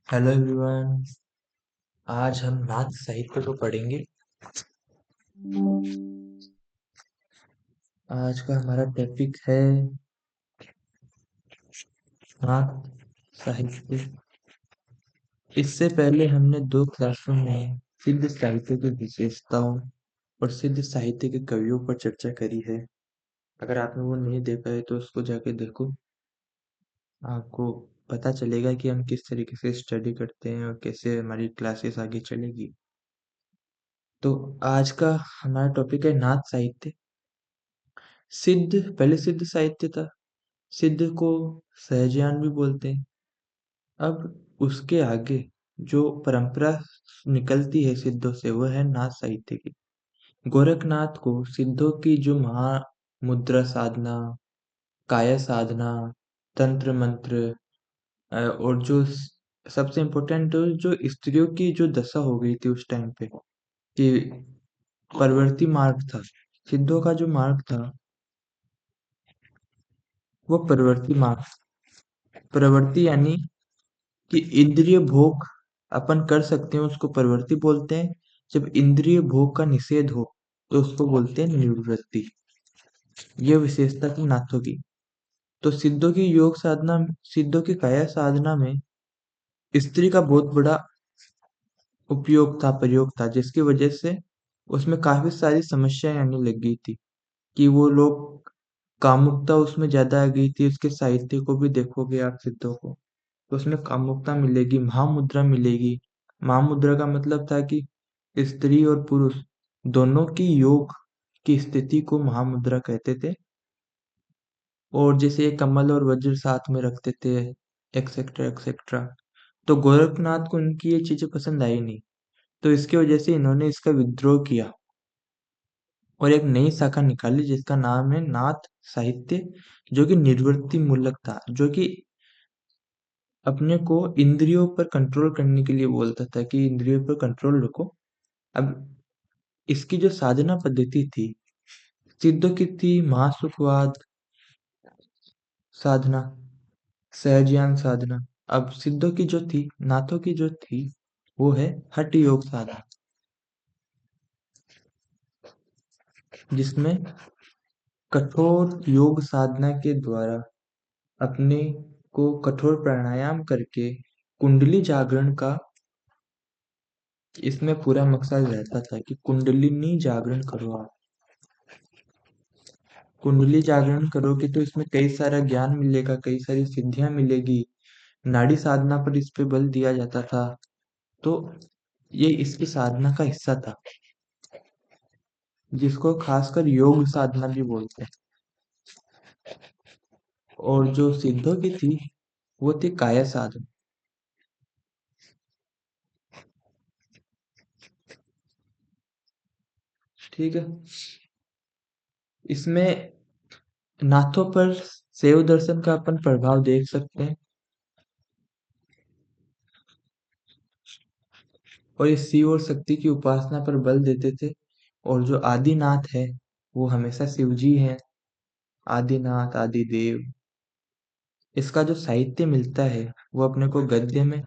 Hello everyone. आज हम नाथ साहित्य को पढ़ेंगे। आज का हमारा टॉपिक है नाथ साहित्य। इससे पहले हमने दो क्लासों में सिद्ध साहित्य की विशेषताओं और सिद्ध साहित्य के कवियों पर चर्चा करी है। अगर आपने वो नहीं देखा है तो उसको जाके देखो। आपको पता चलेगा कि हम किस तरीके से स्टडी करते हैं और कैसे हमारी क्लासेस आगे चलेगी। तो आज का हमारा टॉपिक है नाथ साहित्य। सिद्ध पहले सिद्ध साहित्य था। सिद्ध को सहजयान भी बोलते हैं। अब उसके आगे जो परंपरा निकलती है सिद्धों से वह है नाथ साहित्य की। गोरखनाथ को सिद्धों की जो महामुद्रा साधना, काया साधना, तंत्र मंत्र और जो सबसे इम्पोर्टेंट जो स्त्रियों की जो दशा हो गई थी उस टाइम पे कि परवर्ती मार्ग था। सिद्धों का जो मार्ग था वो परवर्ती मार्ग। प्रवृत्ति यानी कि इंद्रिय भोग अपन कर सकते हैं उसको प्रवृत्ति बोलते हैं। जब इंद्रिय भोग का निषेध हो तो उसको बोलते हैं निवृत्ति। ये विशेषता थी नाथों की। तो सिद्धों की योग साधना, सिद्धों की काया साधना में स्त्री का बहुत बड़ा उपयोग था, प्रयोग था, जिसकी वजह से उसमें काफी सारी समस्याएं आने लग गई थी कि वो लोग कामुकता उसमें ज्यादा आ गई थी। उसके साहित्य को भी देखोगे आप सिद्धों को तो उसमें कामुकता मिलेगी, महामुद्रा मिलेगी। महामुद्रा का मतलब था कि स्त्री और पुरुष दोनों की योग की स्थिति को महामुद्रा कहते थे। और जैसे ये कमल और वज्र साथ में रखते थे, एक्सेट्रा एक्सेट्रा। तो गोरखनाथ को इनकी ये चीजें पसंद आई नहीं। तो इसकी वजह से इन्होंने इसका विद्रोह किया और एक नई शाखा निकाली जिसका नाम है नाथ साहित्य, जो कि निर्वृत्ति मूलक था, जो कि अपने को इंद्रियों पर कंट्रोल करने के लिए बोलता था कि इंद्रियों पर कंट्रोल रखो। अब इसकी जो साधना पद्धति थी सिद्धों की थी महासुखवाद साधना, सहजयान साधना। अब सिद्धों की जो थी, नाथों की जो थी, वो है हठ योग साधना, जिसमें कठोर योग साधना के द्वारा अपने को कठोर प्राणायाम करके कुंडली जागरण का इसमें पूरा मकसद रहता था कि कुंडलिनी जागरण करो आप। कुंडली जागरण करोगे तो इसमें कई सारा ज्ञान मिलेगा, कई सारी सिद्धियां मिलेगी। नाड़ी साधना पर इस पे बल दिया जाता था। तो ये इसकी साधना का हिस्सा था, जिसको खासकर योग साधना भी बोलते हैं। और जो सिद्धों की थी वो थी काया साधना। ठीक है। इसमें नाथों पर शैव दर्शन का अपन प्रभाव देख सकते हैं। और ये शिव और शक्ति की उपासना पर बल देते थे। और जो आदिनाथ है वो हमेशा शिव जी है, आदिनाथ आदिदेव। इसका जो साहित्य मिलता है वो अपने को गद्य में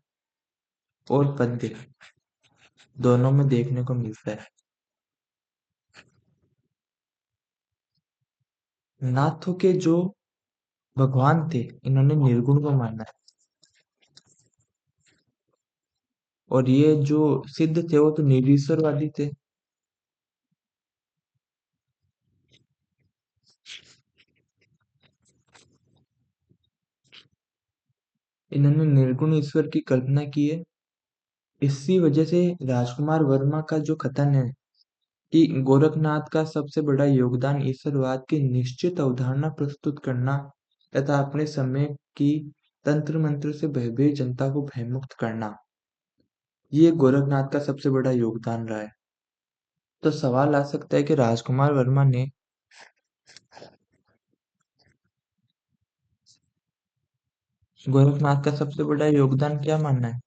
और पद्य दोनों में देखने को मिलता है। नाथों के जो भगवान थे इन्होंने निर्गुण को माना है। और ये जो सिद्ध थे वो तो निरीश्वरवादी थे। इन्होंने निर्गुण ईश्वर की कल्पना की है। इसी वजह से राजकुमार वर्मा का जो कथन है कि गोरखनाथ का सबसे बड़ा योगदान ईश्वरवाद की निश्चित अवधारणा प्रस्तुत करना तथा अपने समय की तंत्र मंत्र से भयभीत जनता को भयमुक्त करना, ये गोरखनाथ का सबसे बड़ा योगदान रहा है। तो सवाल आ सकता है कि राजकुमार वर्मा ने गोरखनाथ का सबसे बड़ा योगदान क्या मानना है?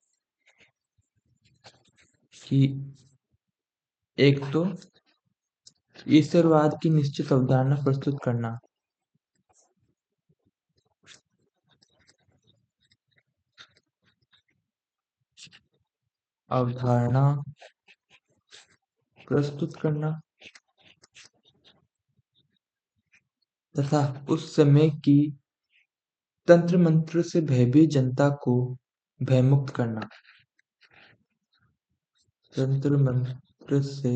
कि एक तो ईश्वरवाद की निश्चित अवधारणा प्रस्तुत करना। अवधारणा प्रस्तुत करना तथा उस समय की तंत्र मंत्र से भयभीत जनता को भयमुक्त करना। तंत्र मंत्र से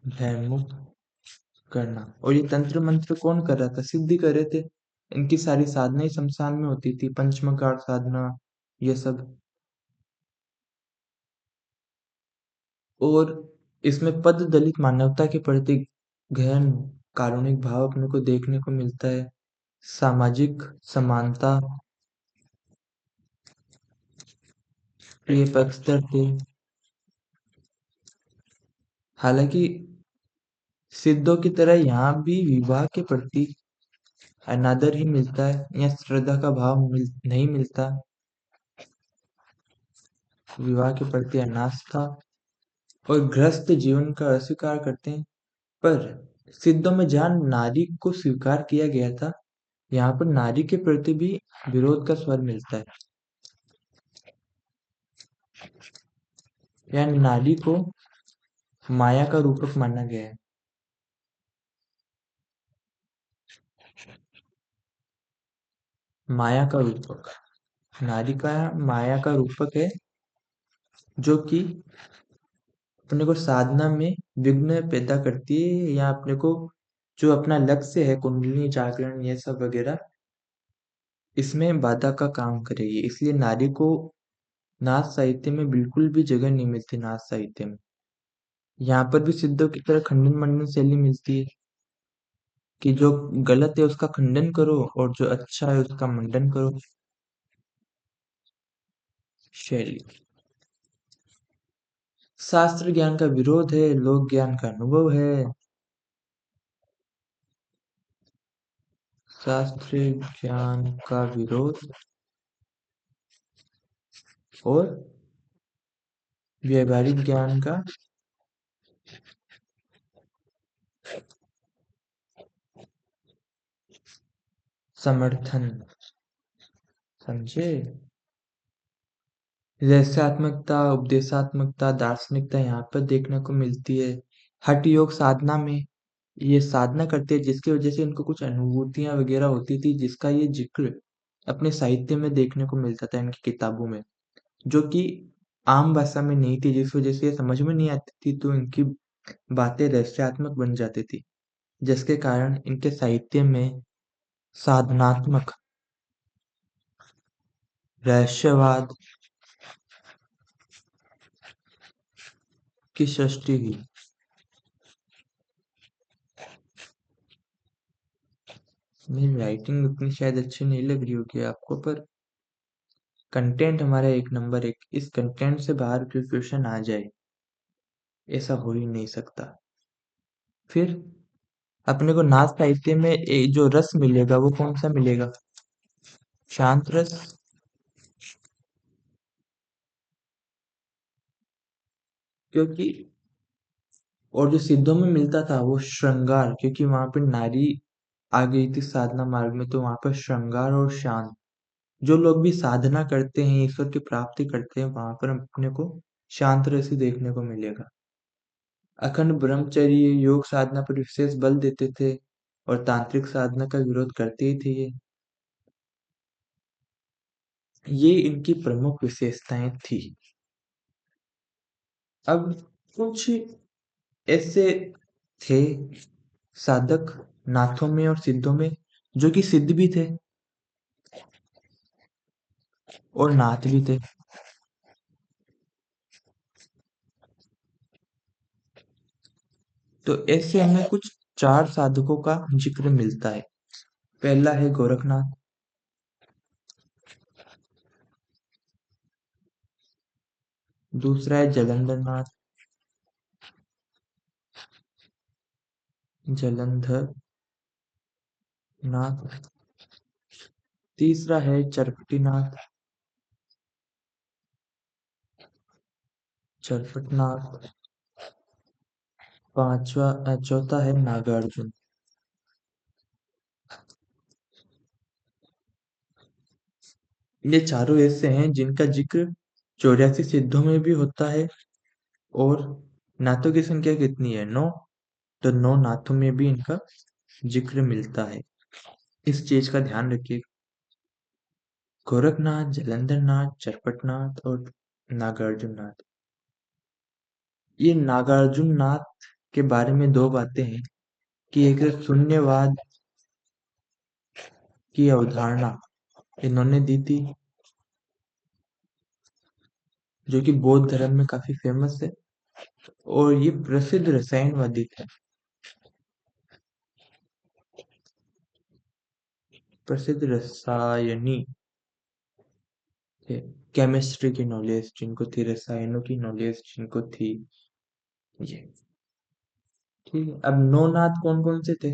भयमुक्त करना। और ये तंत्र मंत्र कौन कर रहा था? सिद्धि कर रहे थे। इनकी सारी साधनाएं शमशान में होती थी, पंचमकार साधना, ये सब। और इसमें पद दलित मानवता के प्रति गहन कारुणिक भाव अपने को देखने को मिलता है। सामाजिक समानता ये पक्षधर थे। हालांकि सिद्धों की तरह यहाँ भी विवाह के प्रति अनादर ही मिलता है या श्रद्धा का भाव नहीं मिलता। विवाह के प्रति अनास्था और ग्रस्त जीवन का अस्वीकार करते हैं। पर सिद्धों में जहाँ नारी को स्वीकार किया गया था, यहाँ पर नारी के प्रति भी विरोध का स्वर मिलता है। या नारी को माया का रूपक माना गया है। माया का रूपक, नारी का माया का रूपक है, जो कि अपने को साधना में विघ्न पैदा करती है, या अपने को जो अपना लक्ष्य है, कुंडलिनी जागरण ये सब वगैरह, इसमें बाधा का काम करेगी। इसलिए नारी को नाथ साहित्य में बिल्कुल भी जगह नहीं मिलती। नाथ साहित्य में यहाँ पर भी सिद्धों की तरह खंडन मंडन शैली मिलती है कि जो गलत है उसका खंडन करो और जो अच्छा है उसका मंडन करो। शैली शास्त्र ज्ञान का विरोध है, लोक ज्ञान का अनुभव है। शास्त्र ज्ञान का विरोध और व्यवहारिक ज्ञान का समर्थन। समझे? रहस्यात्मकता, उपदेशात्मकता, दार्शनिकता यहाँ पर देखने को मिलती है। हठ योग साधना में ये साधना करते हैं जिसकी वजह से इनको कुछ अनुभूतियां वगैरह होती थी, जिसका ये जिक्र अपने साहित्य में देखने को मिलता था, इनकी किताबों में, जो कि आम भाषा में नहीं थी, जिस वजह से ये समझ में नहीं आती थी, तो इनकी बातें रहस्यात्मक बन जाती थी, जिसके कारण इनके साहित्य में साधनात्मक रहस्यवाद की सृष्टि हुई। मेरी राइटिंग उतनी शायद अच्छी नहीं लग रही होगी आपको, पर कंटेंट हमारा एक नंबर एक। इस कंटेंट से बाहर कोई क्वेश्चन आ जाए, ऐसा हो ही नहीं सकता। फिर अपने को नाथ साहित्य में जो रस मिलेगा वो कौन सा मिलेगा? शांत रस। क्योंकि और जो सिद्धों में मिलता था वो श्रृंगार, क्योंकि वहां पर नारी आ गई थी साधना मार्ग में, तो वहां पर श्रृंगार और शांत। जो लोग भी साधना करते हैं, ईश्वर की प्राप्ति करते हैं, वहां पर अपने को शांत रस ही देखने को मिलेगा। अखंड ब्रह्मचर्य योग साधना पर विशेष बल देते थे और तांत्रिक साधना का विरोध करते ही थे। ये इनकी प्रमुख विशेषताएं थी। अब कुछ ऐसे थे साधक नाथों में और सिद्धों में, जो कि सिद्ध भी थे और नाथ भी थे। तो ऐसे हमें कुछ चार साधकों का जिक्र मिलता है। पहला है गोरखनाथ, दूसरा है जलंधर नाथ, जलंधर नाथ, तीसरा है चरपटी नाथ, चरपट नाथ, चौथा है नागार्जुन। ये चारों ऐसे हैं जिनका जिक्र 84 सिद्धों में भी होता है। और नाथों की संख्या कितनी है? 9। तो 9 नाथों में भी इनका जिक्र मिलता है। इस चीज का ध्यान रखिए। गोरखनाथ, जलंधरनाथ, चरपटनाथ और नागार्जुननाथ। ये नागार्जुननाथ के बारे में दो बातें हैं कि एक शून्यवाद की अवधारणा इन्होंने दी थी, जो कि बौद्ध धर्म में काफी फेमस है। और ये प्रसिद्ध रसायनवादी थे, प्रसिद्ध रसायनी थे। केमिस्ट्री की नॉलेज जिनको थी, रसायनों की नॉलेज जिनको थी, ये ठीक है। अब नौ नाथ कौन कौन से थे?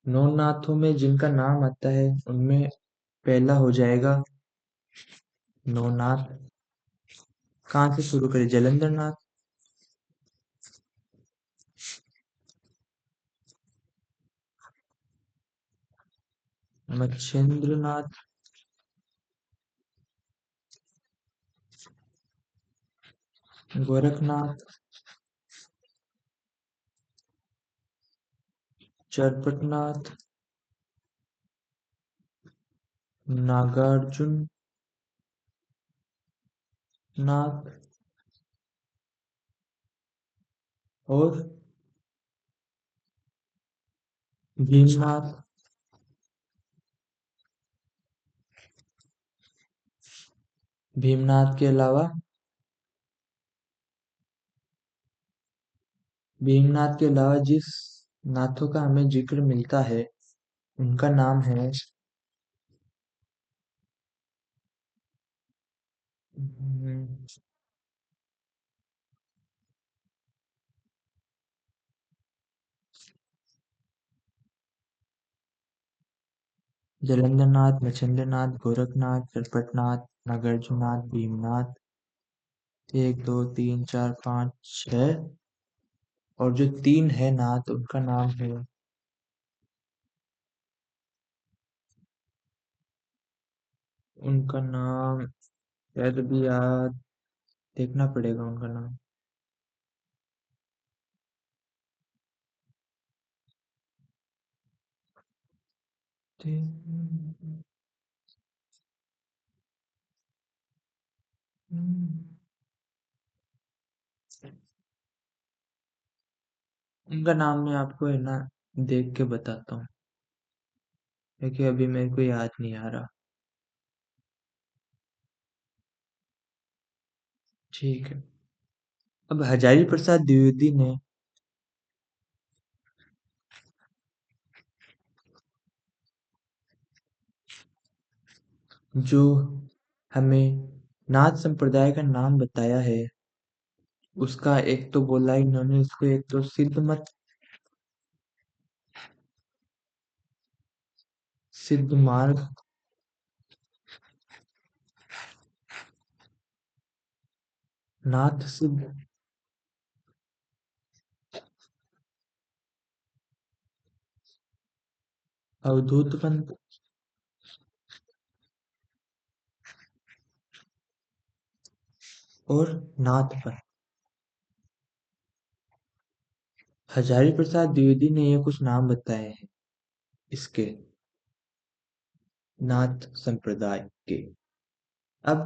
नौ नाथों में जिनका नाम आता है उनमें पहला हो जाएगा नौनाथ। कहाँ से शुरू करें? जलंधर नाथ, मच्छेंद्र नाथ, गोरखनाथ, चरपटनाथ, नागार्जुन नाथ और भीमनाथ। भीमनाथ के अलावा, भीमनाथ के अलावा जिस नाथों का हमें जिक्र मिलता है उनका नाम है जलंधरनाथ, मच्छिंद्रनाथ, गोरखनाथ, चरपटनाथ, नागार्जुननाथ, भीमनाथ। 1 2 3 4 5 6। और जो तीन है नाथ उनका नाम है, उनका नाम शायद अभी याद, देखना पड़ेगा उनका नाम। उनका नाम मैं आपको है ना देख के बताता हूँ, क्योंकि अभी मेरे को याद नहीं आ रहा। ठीक है। अब हजारी प्रसाद द्विवेदी ने जो हमें नाथ संप्रदाय का नाम बताया है, उसका एक तो बोला इन्होंने, उसको एक तो सिद्ध मत, सिद्ध मार्ग, नाथ सिद्ध, अवधूत पंथ और नाथ पंथ। हजारी प्रसाद द्विवेदी ने ये कुछ नाम बताए हैं इसके, नाथ संप्रदाय के। अब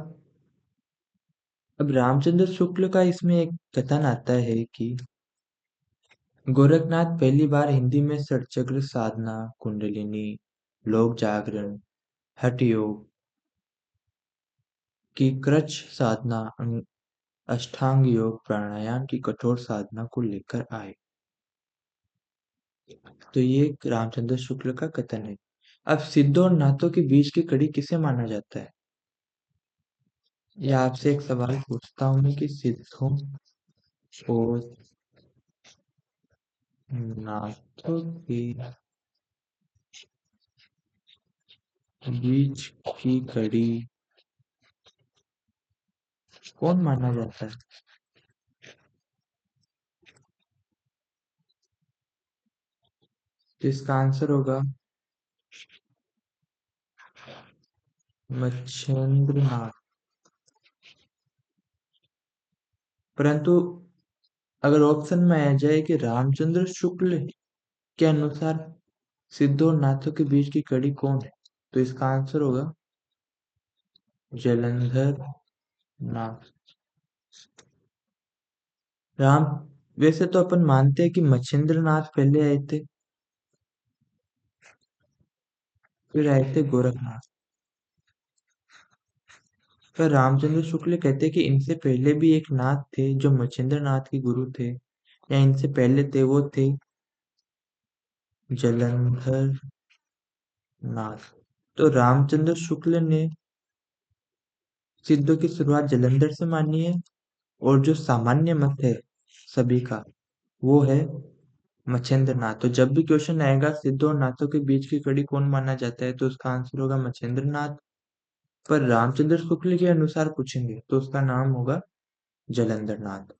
अब रामचंद्र शुक्ल का इसमें एक कथन आता है कि गोरखनाथ पहली बार हिंदी में षटचक्र साधना, कुंडलिनी, लोक जागरण, हठ योग की कृच्छ साधना, अष्टांग योग, प्राणायाम की कठोर साधना को लेकर आए। तो ये रामचंद्र शुक्ल का कथन है। अब सिद्धों और नाथों के बीच की कड़ी किसे माना जाता है? या आपसे एक सवाल पूछता हूँ मैं कि सिद्धों और नाथों के बीच की कड़ी कौन माना जाता है? तो इसका आंसर होगा मच्छिंद्रनाथ। परंतु अगर ऑप्शन में आ जाए कि रामचंद्र शुक्ल के अनुसार सिद्धों और नाथों के बीच की कड़ी कौन है, तो इसका आंसर होगा जलंधर नाथ। राम वैसे तो अपन मानते हैं कि मच्छिंद्र नाथ पहले आए थे, फिर आए थे गोरखनाथ। पर रामचंद्र शुक्ल कहते हैं कि इनसे पहले भी एक नाथ थे जो मच्छिंद्र नाथ के गुरु थे, या इनसे पहले थे, वो थे जलंधर नाथ। तो रामचंद्र शुक्ल ने सिद्धों की शुरुआत जलंधर से मानी है, और जो सामान्य मत है सभी का, वो है मच्छिंद्र नाथ। तो जब भी क्वेश्चन आएगा सिद्धों और नाथों के बीच की कड़ी कौन माना जाता है, तो उसका आंसर होगा मच्छिंद्र नाथ। पर रामचंद्र शुक्ल के अनुसार पूछेंगे तो उसका नाम होगा जलंधर नाथ।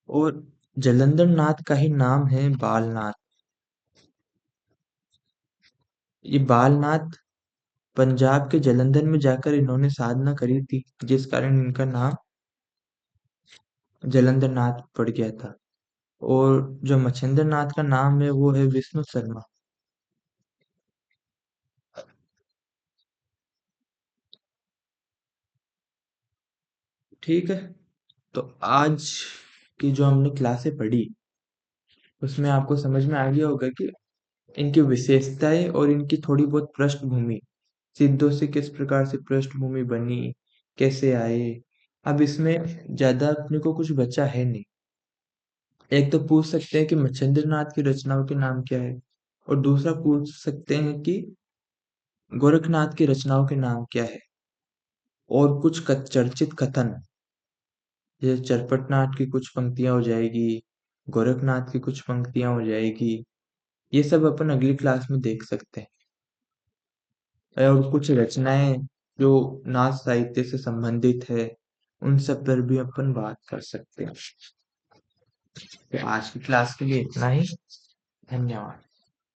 और जलंधर नाथ का ही नाम है बालनाथ। ये बालनाथ पंजाब के जलंधर में जाकर इन्होंने साधना करी थी, जिस कारण इनका नाम जलंधर नाथ पड़ गया था। और जो मच्छिंद्र नाथ का नाम है वो है विष्णु शर्मा। ठीक है, तो आज की जो हमने क्लासें पढ़ी उसमें आपको समझ में आ गया होगा कि इनकी विशेषताएं और इनकी थोड़ी बहुत पृष्ठभूमि, सिद्धों से किस प्रकार से पृष्ठभूमि बनी, कैसे आए। अब इसमें ज्यादा अपने को कुछ बचा है नहीं। एक तो पूछ सकते हैं कि मच्छिंद्र नाथ की रचनाओं के नाम क्या है, और दूसरा पूछ सकते हैं कि गोरखनाथ की रचनाओं के नाम क्या है। और कुछ चर्चित कथन, जैसे चरपटनाथ की कुछ पंक्तियां हो जाएगी, गोरखनाथ की कुछ पंक्तियां हो जाएगी, ये सब अपन अगली क्लास में देख सकते हैं। और कुछ रचनाएं जो नाथ साहित्य से संबंधित है, उन सब पर भी अपन बात कर सकते हैं। तो आज की क्लास के लिए इतना ही। धन्यवाद।